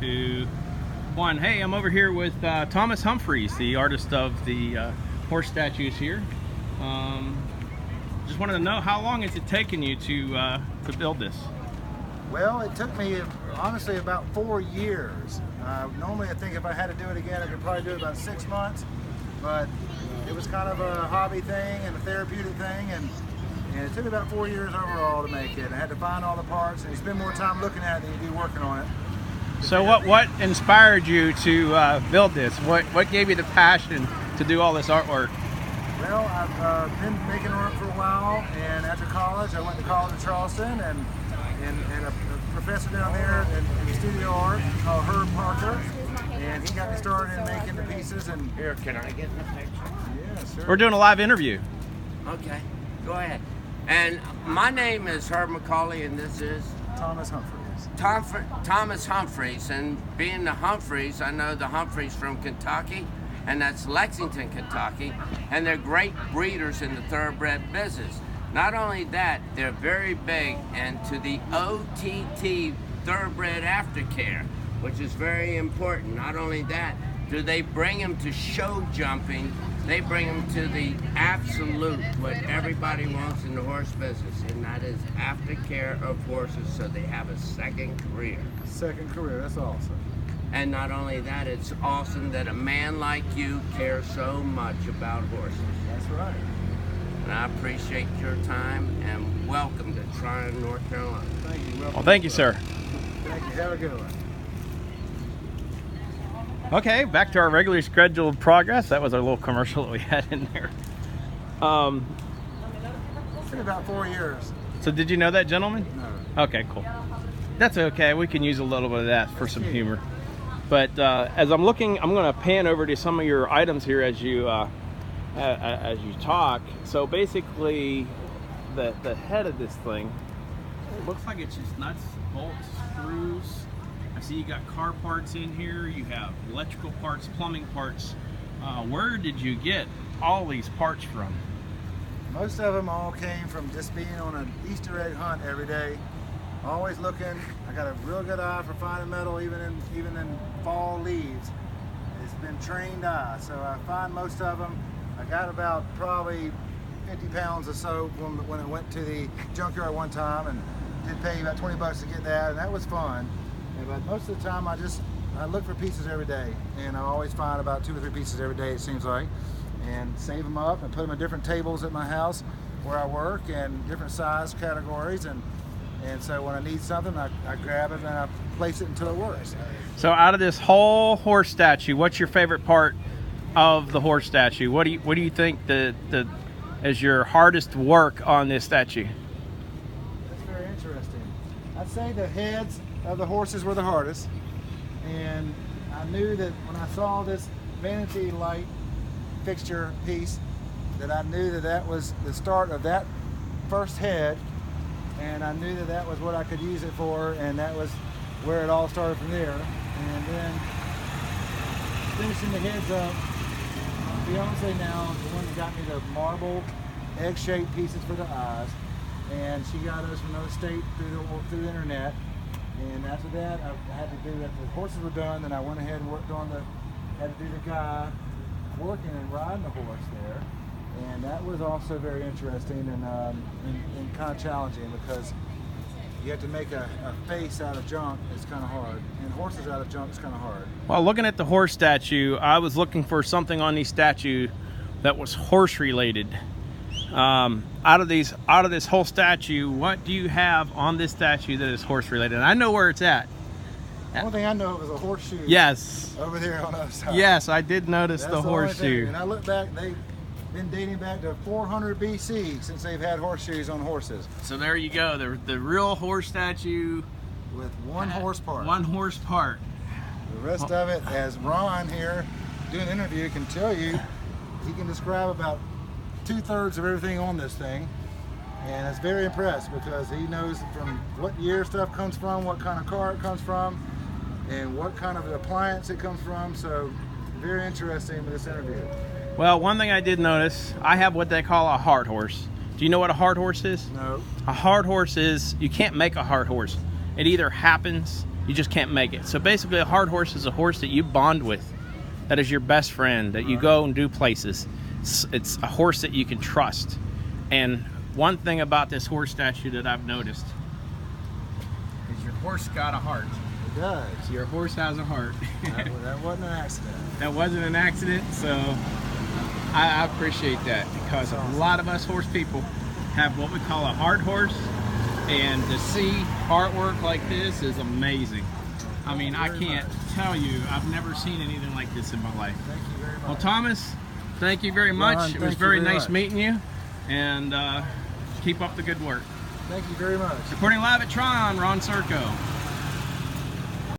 2, 1. Hey, I'm over here with Thomas Humphries, the artist of the horse statues here. Just wanted to know, how long has it taken you to build this? Well, it took me honestly about 4 years. Normally I think if I had to do it again I could probably do it about 6 months, but it was kind of a hobby thing and a therapeutic thing, and it took me about 4 years overall to make it. I had to find all the parts, and you spend more time looking at it than you do working on it. So what inspired you to build this? What gave you the passion to do all this artwork? Well, I've been making art for a while, and after college I went to college in Charleston, and a professor down there in studio art called Herb Parker, and he got me started in making the pieces. And here, can I get in the picture? Yeah, sure. We're doing a live interview. Okay, go ahead. And my name is Herb McCauley, and this is Thomas Humphries. Thomas Humphries, and being the Humphries, I know the Humphries from Kentucky, and that's Lexington, Kentucky, and they're great breeders in the thoroughbred business. Not only that, they're very big into the OTT, thoroughbred aftercare, which is very important. Not only that, do they bring them to show jumping, they bring them to the absolute, what everybody wants in the horse business, and that is aftercare of horses, so they have a second career. Second career, that's awesome. And not only that, it's awesome that a man like you cares so much about horses. That's right. And I appreciate your time, and welcome to Tryon, North Carolina. Thank you. Well, thank you, sir. Thank you. Have a good one. Okay, back to our regularly scheduled progress. That was our little commercial that we had in there. It's been about 4 years. So did you know that gentleman? No. Okay, cool. That's okay. We can use a little bit of that for some humor. But as I'm looking, I'm going to pan over to some of your items here as you talk. So basically, the head of this thing, it looks like it's just nuts, bolts, screws. I see you got car parts in here. You have electrical parts, plumbing parts. Where did you get all these parts from? Most of them all came from just being on an Easter egg hunt every day. Always looking. I got a real good eye for finding metal, even in fall leaves. It's been trained eye, so I find most of them. I got about probably 50 pounds or so when I went to the junkyard one time, and did pay about 20 bucks to get that, and that was fun. But most of the time I look for pieces every day, and I always find about 2 or 3 pieces every day, it seems like, and save them up and put them in different tables at my house where I work, and different size categories, and so when I need something, I grab it and I place it until it works. So out of this whole horse statue, what's your favorite part of the horse statue? What do you think is your hardest work on this statue? That's very interesting. I'd say the heads of the horses were the hardest, and I knew that when I saw this vanity light fixture piece, that I knew that that was the start of that first head, and I knew that that was what I could use it for, and that was where it all started from there. And then finishing the heads up, my fiance now is the one that got me the marble egg-shaped pieces for the eyes, and she got us from another state through the internet. And after that, I had to do that. The horses were done, then I went ahead and worked on had to do the guy working and riding the horse there. And that was also very interesting and kind of challenging, because you have to make a face out of junk. It's kind of hard, and horses out of junk is kind of hard. Well, looking at the horse statue, I was looking for something on these statue that was horse related. Out of this whole statue, what do you have on this statue that is horse related? And I know where it's at. The only thing I know of is a horseshoe. Yes. Over there on the other side. Yes, I did notice the horseshoe. And I look back, they've been dating back to 400 BC since they've had horseshoes on horses. So there you go, the real horse statue with one horse part. One horse part. The rest of it, as Ron here doing an interview can tell you, he can describe about 2/3 of everything on this thing, and it's very impressed because he knows from what year stuff comes from, what kind of car it comes from, and what kind of appliance it comes from. So very interesting with this interview. Well, one thing I did notice, I have what they call a hard horse. Do you know what a hard horse is? No. A hard horse is, you can't make a hard horse. It either happens you just can't make it. So basically, a hard horse is a horse that you bond with, that is your best friend, that you go and do places. It's a horse that you can trust. And one thing about this horse statue that I've noticed is your horse got a heart. It does. Your horse has a heart. That wasn't an accident. That wasn't an accident, so I appreciate that, because a lot of us horse people have what we call a hard horse, and to see artwork like this is amazing. I mean, I can't tell you, I've never seen anything like this in my life. Thank you very much. Well, Thomas, thank you very much. Ron, It was thank you very very nice much. meeting you, and keep up the good work. Thank you very much. Reporting live at Tryon, Ron Syrko.